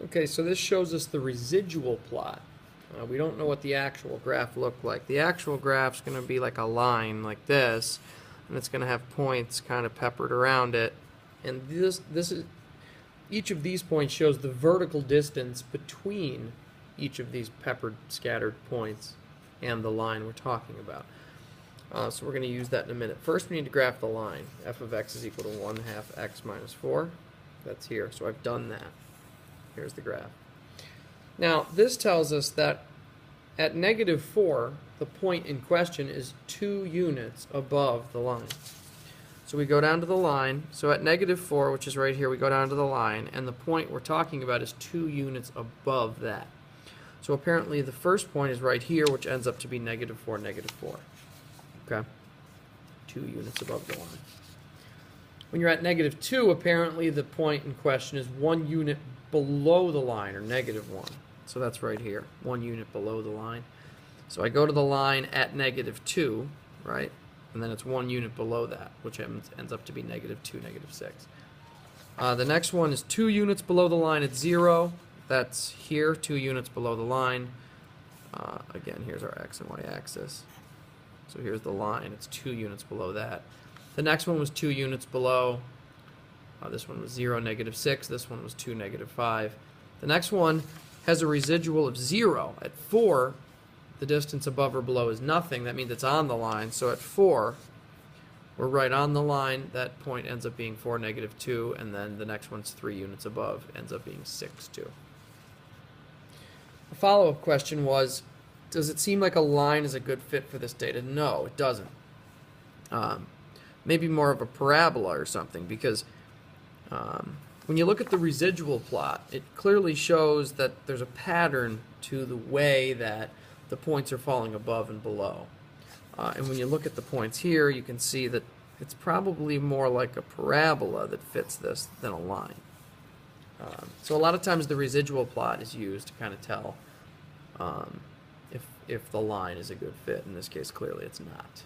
Okay, so this shows us the residual plot. We don't know what the actual graph looked like. The actual graph's going to be like a line like this, and it's going to have points kind of peppered around it. And this is each of these points shows the vertical distance between each of these peppered, scattered points and the line we're talking about. So we're going to use that in a minute. First, we need to graph the line. F of x is equal to 1/2 x minus 4. That's here, so I've done that. Here's the graph. Now, this tells us that at -4, the point in question is 2 units above the line. So we go down to the line. So at -4, which is right here, we go down to the line, and the point we're talking about is 2 units above that. So apparently the first point is right here, which ends up to be -4, -4. Okay? 2 units above the line. When you're at -2, apparently the point in question is 1 unit below the line, or -1. So that's right here, 1 unit below the line. So I go to the line at -2, right? And then it's 1 unit below that, which ends up to be -2, -6. The next one is 2 units below the line at 0. That's here, 2 units below the line. Again, here's our x and y axis. So here's the line. It's 2 units below that. The next one was 2 units below. This one was 0, -6. This one was 2, -5. The next one has a residual of 0. At 4, the distance above or below is nothing. That means it's on the line. So at 4, we're right on the line. That point ends up being 4, -2. And then the next one's 3 units above. Ends up being 6, 2. The follow-up question was, does it seem like a line is a good fit for this data? No, it doesn't. Maybe more of a parabola or something, because when you look at the residual plot, it clearly shows that there's a pattern to the way that the points are falling above and below. And when you look at the points here, you can see that it's probably more like a parabola that fits this than a line. So a lot of times the residual plot is used to kind of tell if the line is a good fit. In this case, clearly it's not.